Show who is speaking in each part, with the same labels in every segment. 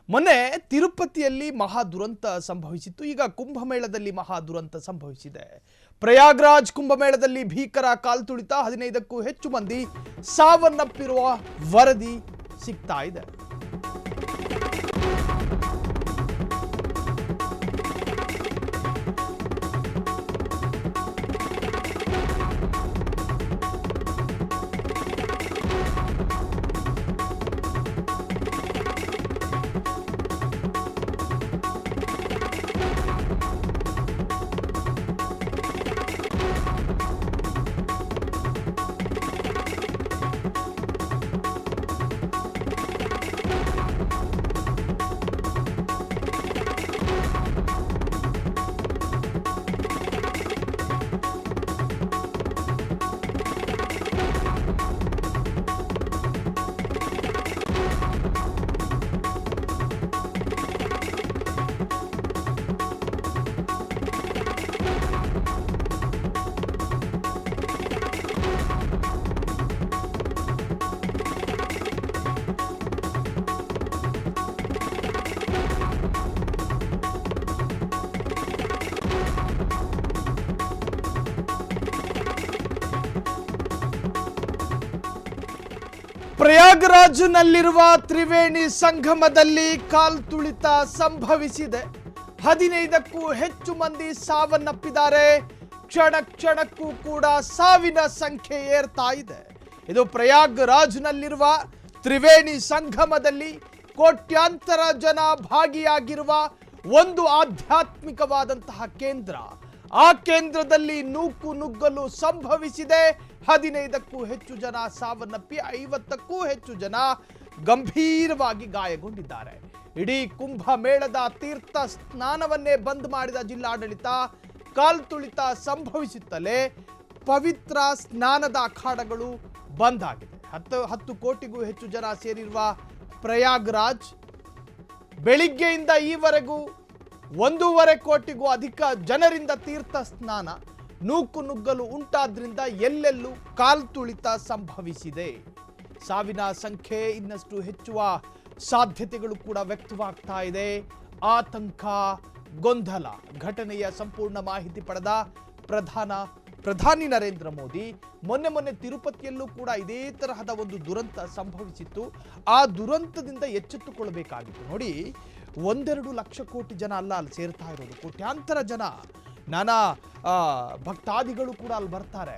Speaker 1: ಮೊನ್ನೆ ತಿರುಪತಿಯಲ್ಲಿ ಮಹಾ ದುರಂತ ಸಂಭವಿಸಿತ್ತು. ಈಗ ಕುಂಭಮೇಳದಲ್ಲಿ ಮಹಾ ದುರಂತ ಸಂಭವಿಸಿದೆ. ಪ್ರಯಾಗ್ರಾಜ್ ಕುಂಭಮೇಳದಲ್ಲಿ ಭೀಕರ ಕಾಲ್ತುಳಿತ, 15ಕ್ಕೂ ಹೆಚ್ಚು ಮಂದಿ ಸಾವನ್ನಪ್ಪಿರುವ ವರದಿ ಸಿಗ್ತಾ ಇದೆ. ಪ್ರಯಾಗ್ರಾಜ್ನಲ್ಲಿರುವ ತ್ರಿವೇಣಿ ಸಂಗಮದಲ್ಲಿ ಕಾಲ್ತುಳಿತ ಸಂಭವಿಸಿದೆ. 15ಕ್ಕೂ ಹೆಚ್ಚು ಮಂದಿ ಸಾವನ್ನಪ್ಪಿದ್ದಾರೆ. ಕ್ಷಣ ಕ್ಷಣಕ್ಕೂ ಕೂಡ ಸಾವಿನ ಸಂಖ್ಯೆ ಏರ್ತಾ ಇದೆ. ಇದು ಪ್ರಯಾಗ್ರಾಜ್ನಲ್ಲಿರುವ ತ್ರಿವೇಣಿ ಸಂಗಮದಲ್ಲಿ ಕೋಟ್ಯಾಂತರ ಜನ ಭಾಗಿಯಾಗಿರುವ ಒಂದು ಆಧ್ಯಾತ್ಮಿಕವಾದಂತಹ ಕೇಂದ್ರ. ಆ ಕೇಂದ್ರದಲ್ಲಿ ನೂಕು ನುಗ್ಗಲು ಸಂಭವಿಸಿದೆ. 15ಕ್ಕೂ ಹೆಚ್ಚು ಜನ ಸಾವನ್ನಪ್ಪಿ 50ಕ್ಕೂ ಹೆಚ್ಚು ಜನ ಗಂಭೀರವಾಗಿ ಗಾಯಗೊಂಡಿದ್ದಾರೆ. ಇಡೀ ಕುಂಭಮೇಳದ ತೀರ್ಥ ಸ್ನಾನವನ್ನೇ ಬಂದ್ ಮಾಡಿದ ಜಿಲ್ಲಾಡಳಿತ. ಕಾಲ್ತುಳಿತ ಸಂಭವಿಸುತ್ತಲೇ ಪವಿತ್ರ ಸ್ನಾನದ ಅಖಾಡಗಳು ಬಂದ್ ಆಗಿದೆ. 10 ಕೋಟಿಗೂ ಹೆಚ್ಚು ಜನ ಸೇರಿರುವ ಪ್ರಯಾಗ್ರಾಜ್ ಬೆಳಿಗ್ಗೆಯಿಂದ ಈವರೆಗೂ 1.5 ಕೋಟಿಗೂ ಅಧಿಕ ಜನರಿಂದ ತೀರ್ಥ ಸ್ನಾನ. ನೂಕು ನುಗ್ಗಲು ಉಂಟಾದ್ರಿಂದ ಎಲ್ಲೆಲ್ಲೂ ಕಾಲ್ತುಳಿತ ಸಂಭವಿಸಿದೆ. ಸಾವಿನ ಸಂಖ್ಯೆ ಇನ್ನಷ್ಟು ಹೆಚ್ಚುವ ಸಾಧ್ಯತೆಗಳು ಕೂಡ ವ್ಯಕ್ತವಾಗ್ತಾ ಇದೆ. ಆತಂಕ, ಗೊಂದಲ. ಘಟನೆಯ ಸಂಪೂರ್ಣ ಮಾಹಿತಿ ಪಡೆದ ಪ್ರಧಾನಿ ನರೇಂದ್ರ ಮೋದಿ ಮೊನ್ನೆ ತಿರುಪತಿಯಲ್ಲೂ ಕೂಡ ಇದೇ ತರಹದ ಒಂದು ದುರಂತ ಸಂಭವಿಸಿತ್ತು. ಆ ದುರಂತದಿಂದ ಎಚ್ಚೆತ್ತುಕೊಳ್ಳಬೇಕಾಗಿತ್ತು. ನೋಡಿ, 1-2 ಲಕ್ಷ ಕೋಟಿ ಜನ ಅಲ್ಲ ಅಲ್ಲಿ ಸೇರ್ತಾ ಇರೋದು, ಕೋಟ್ಯಾಂತರ ಜನ. ನಾನಾ ಭಕ್ತಾದಿಗಳು ಕೂಡ ಅಲ್ಲಿ ಬರ್ತಾರೆ.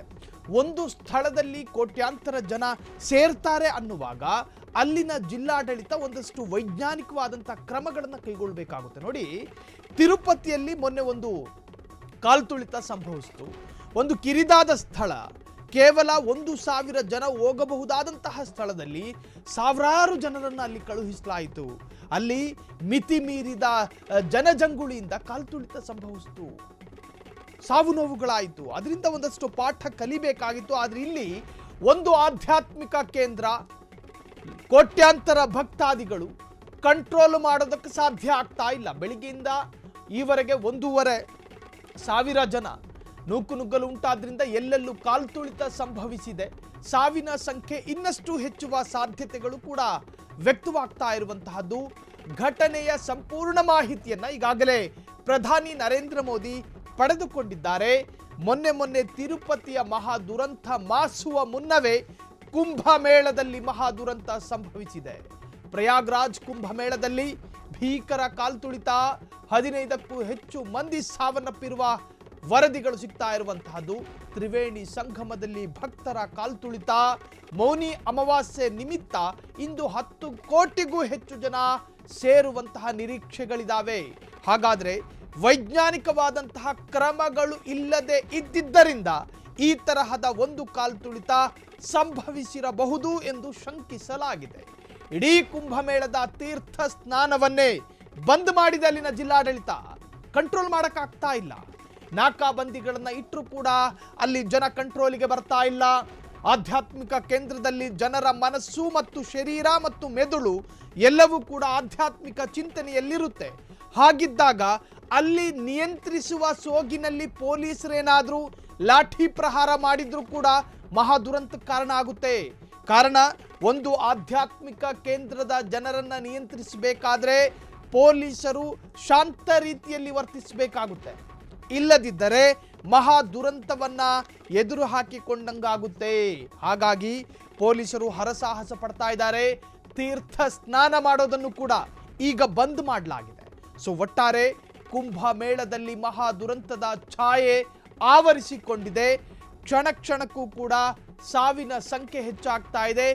Speaker 1: ಒಂದು ಸ್ಥಳದಲ್ಲಿ ಕೋಟ್ಯಾಂತರ ಜನ ಸೇರ್ತಾರೆ ಅನ್ನುವಾಗ ಅಲ್ಲಿನ ಜಿಲ್ಲಾಡಳಿತ ಒಂದಷ್ಟು ವೈಜ್ಞಾನಿಕವಾದಂಥ ಕ್ರಮಗಳನ್ನು ಕೈಗೊಳ್ಳಬೇಕಾಗುತ್ತೆ. ನೋಡಿ, ತಿರುಪತಿಯಲ್ಲಿ ಮೊನ್ನೆ ಒಂದು ಕಾಲ್ತುಳಿತ ಸಂಭವಿಸಿತು. ಒಂದು ಕಿರಿದಾದ ಸ್ಥಳ, ಕೇವಲ 1,000 ಜನ ಹೋಗಬಹುದಾದಂತಹ ಸ್ಥಳದಲ್ಲಿ ಸಾವಿರಾರು ಜನರನ್ನು ಅಲ್ಲಿ ಕಳುಹಿಸಲಾಯಿತು. ಅಲ್ಲಿ ಮಿತಿ ಮೀರಿದ ಜನಜಂಗುಳಿಯಿಂದ ಕಾಲ್ತುಳಿತ ಸಂಭವಿಸಿತು, ಸಾವು ನೋವುಗಳಾಯಿತು. ಅದರಿಂದ ಒಂದಷ್ಟು ಪಾಠ ಕಲಿಬೇಕಾಗಿತ್ತು. ಆದರೆ ಇಲ್ಲಿ ಒಂದು ಆಧ್ಯಾತ್ಮಿಕ ಕೇಂದ್ರ, ಕೋಟ್ಯಾಂತರ ಭಕ್ತಾದಿಗಳು ಕಂಟ್ರೋಲ್ ಮಾಡೋದಕ್ಕೆ ಸಾಧ್ಯ ಆಗ್ತಾ ಇಲ್ಲ. ಬೆಳಿಗ್ಗೆಯಿಂದ ಈವರೆಗೆ 1,500 ಜನ ನೂಕು ನುಗ್ಗಲು ಉಂಟಾದ್ರಿಂದ ಎಲ್ಲೆಲ್ಲೂ ಕಾಲ್ತುಳಿತ ಸಂಭವಿಸಿದೆ. ಸಾವಿನ ಸಂಖ್ಯೆ ಇನ್ನಷ್ಟು ಹೆಚ್ಚುವ ಸಾಧ್ಯತೆಗಳು ಕೂಡ ವ್ಯಕ್ತವಾಗ್ತಾ ಇರುವಂತಹದ್ದು. ಘಟನೆಯ ಸಂಪೂರ್ಣ ಮಾಹಿತಿಯನ್ನ ಈಗಾಗಲೇ ಪ್ರಧಾನಿ ನರೇಂದ್ರ ಮೋದಿ ಪಡೆದುಕೊಂಡಿದ್ದಾರೆ. ಮೊನ್ನೆ ತಿರುಪತಿಯ ಮಹಾ ದುರಂತ ಮಾಸುವ ಮುನ್ನವೇ ಕುಂಭಮೇಳದಲ್ಲಿ ಮಹಾ ದುರಂತ ಸಂಭವಿಸಿದೆ. ಪ್ರಯಾಗ್ರಾಜ್ ಕುಂಭಮೇಳದಲ್ಲಿ ಭೀಕರ ಕಾಲ್ತುಳಿತ, 15ಕ್ಕೂ ಹೆಚ್ಚು ಮಂದಿ ಸಾವನ್ನಪ್ಪಿರುವ ವರದಿಗಳು ಸಿಗ್ತಾ ಇರುವಂತಹದ್ದು. ತ್ರಿವೇಣಿ ಸಂಗಮದಲ್ಲಿ ಭಕ್ತರ ಕಾಲ್ತುಳಿತ. ಮೌನಿ ಅಮಾವಾಸ್ಯೆ ನಿಮಿತ್ತ ಇಂದು 10 ಕೋಟಿಗೂ ಹೆಚ್ಚು ಜನ ಸೇರುವಂತಹ ನಿರೀಕ್ಷೆಗಳಿದಾವೆ. ಹಾಗಾದ್ರೆ ವೈಜ್ಞಾನಿಕವಾದಂತಹ ಕ್ರಮಗಳು ಇಲ್ಲದೆ ಇದ್ದಿದ್ದರಿಂದ ಈ ತರಹದ ಒಂದು ಕಾಲ್ತುಳಿತ ಸಂಭವಿಸಿರಬಹುದು ಎಂದು ಶಂಕಿಸಲಾಗಿದೆ. ಇಡೀ ಕುಂಭಮೇಳದ ತೀರ್ಥ ಸ್ನಾನವನ್ನೇ ಬಂದ್ ಮಾಡಿದೆ ಅಲ್ಲಿನ ಜಿಲ್ಲಾಡಳಿತ. ಕಂಟ್ರೋಲ್ ಮಾಡೋಕ್ಕಾಗ್ತಾ ಇಲ್ಲ. ನಾಕಾಬಂದಿಗಳನ್ನ ಇಟ್ಟರೂ ಕೂಡ ಅಲ್ಲಿ ಜನ ಕಂಟ್ರೋಲಿಗೆ ಬರ್ತಾ ಇಲ್ಲ. ಆಧ್ಯಾತ್ಮಿಕ ಕೇಂದ್ರದಲ್ಲಿ ಜನರ ಮನಸ್ಸು ಮತ್ತು ಶರೀರ ಮತ್ತು ಮೆದುಳು ಎಲ್ಲವೂ ಕೂಡ ಆಧ್ಯಾತ್ಮಿಕ ಚಿಂತನೆಯಲ್ಲಿರುತ್ತೆ. ಹಾಗಿದ್ದಾಗ ಅಲ್ಲಿ ನಿಯಂತ್ರಿಸುವ ಸೋಗಿನಲ್ಲಿ ಪೊಲೀಸರೇನಾದರೂ ಲಾಠಿ ಪ್ರಹಾರ ಮಾಡಿದ್ರು ಕೂಡ ಮಹಾ ದುರಂತಕ್ಕೆ ಕಾರಣ ಆಗುತ್ತೆ. ಕಾರಣ ಒಂದು ಆಧ್ಯಾತ್ಮಿಕ ಕೇಂದ್ರದ ಜನರನ್ನ ನಿಯಂತ್ರಿಸಬೇಕಾದ್ರೆ ಪೊಲೀಸರು ಶಾಂತ ರೀತಿಯಲ್ಲಿ ವರ್ತಿಸಬೇಕಾಗುತ್ತೆ. ಇಲ್ಲದಿದ್ದರೆ ಮಹಾ ದುರಂತವನ್ನ ಎದುರು ಹಾಕಿಕೊಂಡಂಗಾಗುತ್ತೆ. ಹಾಗಾಗಿ ಪೊಲೀಸರು ಹರಸಾಹಸ ಪಡ್ತಾ ಇದ್ದಾರೆ. ತೀರ್ಥ ಸ್ನಾನ ಮಾಡೋದನ್ನು ಕೂಡ ಈಗ ಬಂದ್ ಮಾಡಲಾಗಿದೆ. ಸೊ ಒಟ್ಟಾರೆ ಕುಂಭಮೇಳದಲ್ಲಿ ಮಹಾ ದುರಂತದ ಛಾಯೆ ಆವರಿಸಿಕೊಂಡಿದೆ. ಕ್ಷಣ ಕ್ಷಣಕ್ಕೂ ಕೂಡ ಸಾವಿನ ಸಂಖ್ಯೆ ಹೆಚ್ಚಾಗ್ತಾ ಇದೆ.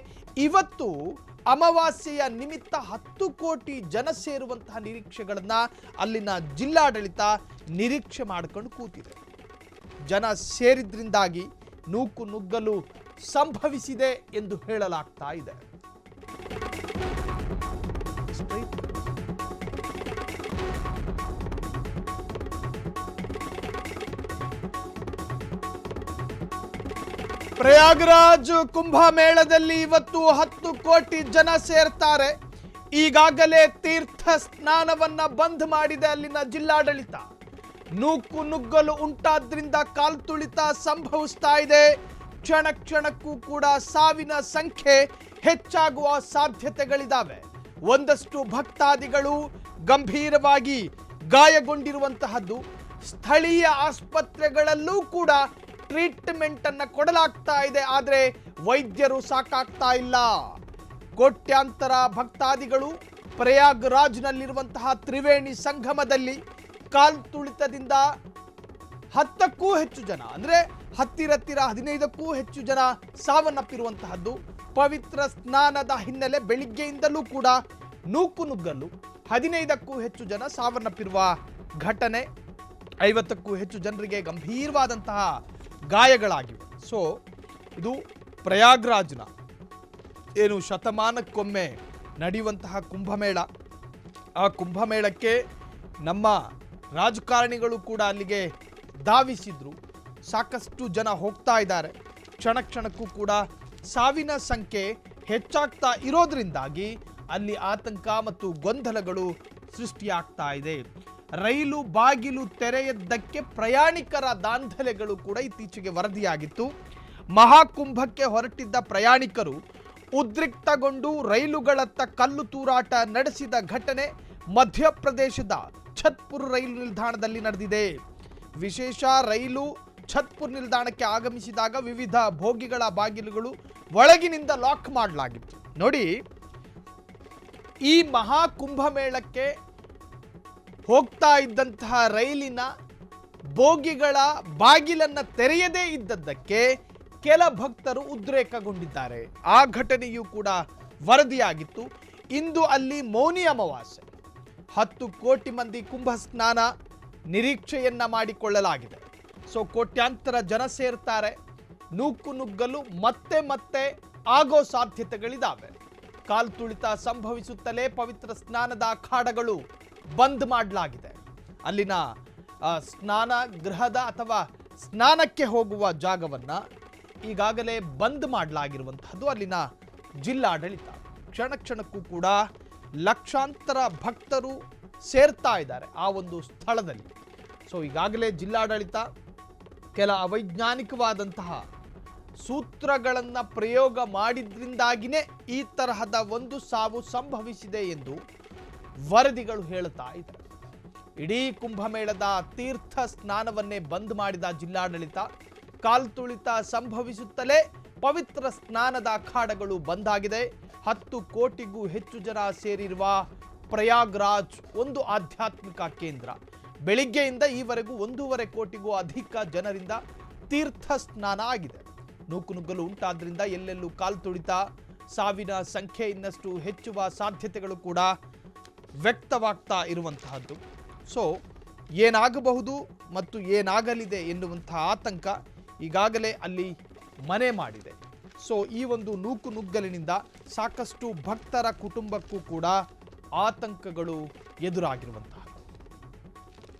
Speaker 1: ಇವತ್ತು ಅಮಾವಾಸ್ಯೆಯ ನಿಮಿತ್ತ 10 ಕೋಟಿ ಜನ ಸೇರುವಂತಹ ನಿರೀಕ್ಷೆಗಳನ್ನ ಅಲ್ಲಿನ ಜಿಲ್ಲಾಡಳಿತ ನಿರೀಕ್ಷೆ ಮಾಡಿಕೊಂಡು ಕೂತಿದೆ. ಜನ ಸೇರಿದ್ರಿಂದಾಗಿ ನೂಕು ನುಗ್ಗಲು ಸಂಭವಿಸಿದೆ ಎಂದು ಹೇಳಲಾಗ್ತಾ ಇದೆ. ಪ್ರಯಾಗ್ರಾಜ್ ಕುಂಭಮೇಳದಲ್ಲಿ ಇವತ್ತು 10 ಕೋಟಿ ಜನ ಸೇರ್ತಾರೆ. ಈಗಾಗಲೇ ತೀರ್ಥ ಸ್ನಾನವನ್ನ ಬಂದ್ ಮಾಡಿದೆ ಅಲ್ಲಿನ ಜಿಲ್ಲಾಡಳಿತ. ನೂಕು ನುಗ್ಗಲು ಉಂಟಾದ್ರಿಂದ ಕಾಲ್ತುಳಿತ ಸಂಭವಿಸ್ತಾ ಇದೆ. ಕ್ಷಣ ಕ್ಷಣಕ್ಕೂ ಕೂಡ ಸಾವಿನ ಸಂಖ್ಯೆ ಹೆಚ್ಚಾಗುವ ಸಾಧ್ಯತೆಗಳಿದ್ದಾವೆ. ಒಂದಷ್ಟು ಭಕ್ತಾದಿಗಳು ಗಂಭೀರವಾಗಿ ಗಾಯಗೊಂಡಿರುವಂತಹದ್ದು. ಸ್ಥಳೀಯ ಆಸ್ಪತ್ರೆಗಳಲ್ಲೂ ಕೂಡ ಟ್ರೀಟ್ಮೆಂಟ್ ಅನ್ನ ಕೊಡಲಾಗ್ತಾ ಇದೆ. ಆದರೆ ವೈದ್ಯರು ಸಾಕಾಗ್ತಾ ಇಲ್ಲ. ಕೋಟ್ಯಾಂತರ ಭಕ್ತಾದಿಗಳು ಪ್ರಯಾಗ್ರಾಜ್ನಲ್ಲಿರುವಂತಹ ತ್ರಿವೇಣಿ ಸಂಗಮದಲ್ಲಿ ಕಾಲ್ತುಳಿತದಿಂದ 10ಕ್ಕೂ ಹೆಚ್ಚು ಜನ, ಅಂದ್ರೆ ಹತ್ತಿರ 15ಕ್ಕೂ ಹೆಚ್ಚು ಜನ ಸಾವನ್ನಪ್ಪಿರುವಂತಹದ್ದು. ಪವಿತ್ರ ಸ್ನಾನದ ಹಿನ್ನೆಲೆ ಬೆಳಿಗ್ಗೆಯಿಂದಲೂ ಕೂಡ ನೂಕು ನುಗ್ಗಲು 15ಕ್ಕೂ ಹೆಚ್ಚು ಜನ ಸಾವನ್ನಪ್ಪಿರುವ ಘಟನೆ. 50ಕ್ಕೂ ಹೆಚ್ಚು ಜನರಿಗೆ ಗಂಭೀರವಾದಂತಹ ಗಾಯಗಳಾಗಿವೆ. ಸೊ ಇದು ಪ್ರಯಾಗ್ರಾಜ್ನ ಏನು ಶತಮಾನಕ್ಕೊಮ್ಮೆ ನಡೆಯುವಂತಹ ಕುಂಭಮೇಳ. ಆ ಕುಂಭಮೇಳಕ್ಕೆ ನಮ್ಮ ರಾಜಕಾರಣಿಗಳು ಕೂಡ ಅಲ್ಲಿಗೆ ಧಾವಿಸಿದ್ರು. ಸಾಕಷ್ಟು ಜನ ಹೋಗ್ತಾ ಇದ್ದಾರೆ. ಕ್ಷಣ ಕ್ಷಣಕ್ಕೂ ಕೂಡ ಸಾವಿನ ಸಂಖ್ಯೆ ಹೆಚ್ಚಾಗ್ತಾ ಇರೋದ್ರಿಂದಾಗಿ ಅಲ್ಲಿ ಆತಂಕ ಮತ್ತು ಗೊಂದಲಗಳು ಸೃಷ್ಟಿಯಾಗ್ತಾ ಇದೆ. ರೈಲು ಬಾಗಿಲು ತೆರೆಯದ್ದಕ್ಕೆ ಪ್ರಯಾಣಿಕರ ದಾಂಧಲೆಗಳು ಕೂಡ ಇತ್ತೀಚೆಗೆ ವರದಿಯಾಗಿತ್ತು. ಮಹಾಕುಂಭಕ್ಕೆ ಹೊರಟಿದ್ದ ಪ್ರಯಾಣಿಕರು ಉದ್ರಿಕ್ತಗೊಂಡು ರೈಲುಗಳತ್ತ ಕಲ್ಲು ತೂರಾಟ ನಡೆಸಿದ ಘಟನೆ ಮಧ್ಯಪ್ರದೇಶದ ಛತ್ಪುರ್ ರೈಲು ನಿಲ್ದಾಣದಲ್ಲಿ ನಡೆದಿದೆ. ವಿಶೇಷ ರೈಲು ಛತ್ಪುರ್ ನಿಲ್ದಾಣಕ್ಕೆ ಆಗಮಿಸಿದಾಗ ವಿವಿಧ ಬೋಗಿಗಳ ಬಾಗಿಲುಗಳು ಒಳಗಿನಿಂದ ಲಾಕ್ ಮಾಡಲಾಗಿತ್ತು. ನೋಡಿ, ಈ ಮಹಾಕುಂಭಮೇಳಕ್ಕೆ ಹೋಗ್ತಾ ಇದ್ದಂತಹ ರೈಲಿನ ಬೋಗಿಗಳ ಬಾಗಿಲನ್ನ ತೆರೆಯದೇ ಇದ್ದದ್ದಕ್ಕೆ ಕೆಲ ಭಕ್ತರು ಉದ್ರೇಕಗೊಂಡಿದ್ದಾರೆ. ಆ ಘಟನೆಯೂ ಕೂಡ ವರದಿಯಾಗಿತ್ತು. ಇಂದು ಅಲ್ಲಿ ಮೌನಿ ಅಮಾವಾಸ್ಯೆ. 10 ಕೋಟಿ ಮಂದಿ ಕುಂಭ ಸ್ನಾನ ನಿರೀಕ್ಷೆಯನ್ನ ಮಾಡಿಕೊಳ್ಳಲಾಗಿದೆ. ಸೊ ಕೋಟ್ಯಾಂತರ ಜನ ಸೇರ್ತಾರೆ. ನೂಕು ನುಗ್ಗಲು ಮತ್ತೆ ಆಗೋ ಸಾಧ್ಯತೆಗಳಿದ್ದಾವೆ. ಕಾಲ್ತುಳಿತ ಸಂಭವಿಸುತ್ತಲೇ ಪವಿತ್ರ ಸ್ನಾನದ ಅಖಾಡಗಳು ಬಂದ್ ಮಾಡಲಾಗಿದೆ. ಅಲ್ಲಿನ ಸ್ನಾನ ಗೃಹದ ಅಥವಾ ಸ್ನಾನಕ್ಕೆ ಹೋಗುವ ಜಾಗವನ್ನ ಈಗಾಗಲೇ ಬಂದ್ ಮಾಡಲಾಗಿರುವಂತಹದ್ದು ಅಲ್ಲಿನ ಜಿಲ್ಲಾಡಳಿತ. ಕ್ಷಣ ಕ್ಷಣಕ್ಕೂ ಕೂಡ ಲಕ್ಷಾಂತರ ಭಕ್ತರು ಸೇರ್ತಾ ಇದ್ದಾರೆ ಆ ಒಂದು ಸ್ಥಳದಲ್ಲಿ. ಸೊ ಈಗಾಗಲೇ ಜಿಲ್ಲಾಡಳಿತ ಕೆಲ ಅವೈಜ್ಞಾನಿಕವಾದಂತಹ ಸೂತ್ರಗಳನ್ನು ಪ್ರಯೋಗ ಮಾಡಿದ್ರಿಂದಾಗಿನೇ ಈ ತರಹದ ಒಂದು ಸಾವು ಸಂಭವಿಸಿದೆ ಎಂದು ವರದಿಗಳು ಹೇಳುತ್ತಾ ಇದ್ದಾರೆ. ಇಡೀ ಕುಂಭಮೇಳದ ತೀರ್ಥ ಸ್ನಾನವನ್ನೇ ಬಂದ್ ಮಾಡಿದ ಜಿಲ್ಲಾಡಳಿತ. ಕಾಲ್ತುಳಿತ ಸಂಭವಿಸುತ್ತಲೇ ಪವಿತ್ರ ಸ್ನಾನದ ಅಖಾಡಗಳು ಬಂದಾಗಿದೆ. 10 ಕೋಟಿಗೂ ಹೆಚ್ಚು ಜನ ಸೇರಿರುವ ಪ್ರಯಾಗ್ರಾಜ್ ಒಂದು ಆಧ್ಯಾತ್ಮಿಕ ಕೇಂದ್ರ. ಬೆಳಿಗ್ಗೆಯಿಂದ ಈವರೆಗೂ 1.5 ಕೋಟಿಗೂ ಅಧಿಕ ಜನರಿಂದ ತೀರ್ಥ ಸ್ನಾನ ಆಗಿದೆ. ನೂಕುನುಗ್ಗಲು ಉಂಟಾದ್ರಿಂದ ಎಲ್ಲೆಲ್ಲೂ ಕಾಲ್ತುಳಿತ, ಸಾವಿನ ಸಂಖ್ಯೆ ಇನ್ನಷ್ಟು ಹೆಚ್ಚುವ ಸಾಧ್ಯತೆಗಳು ಕೂಡ ವ್ಯಕ್ತವಾಗ್ತಾ ಇರುವಂತಹದ್ದು. ಸೊ ಏನಾಗಬಹುದು ಮತ್ತು ಏನಾಗಲಿದೆ ಎನ್ನುವಂತಹ ಆತಂಕ ಈಗಾಗಲೇ ಅಲ್ಲಿ ಮನೆ ಮಾಡಿದೆ. ಸೊ ಈ ಒಂದು ನೂಕುನುಗ್ಗಲಿನಿಂದ ಸಾಕಷ್ಟು ಭಕ್ತರ ಕುಟುಂಬಕ್ಕೂ ಕೂಡ ಆತಂಕಗಳು ಎದುರಾಗಿರುವಂತಹ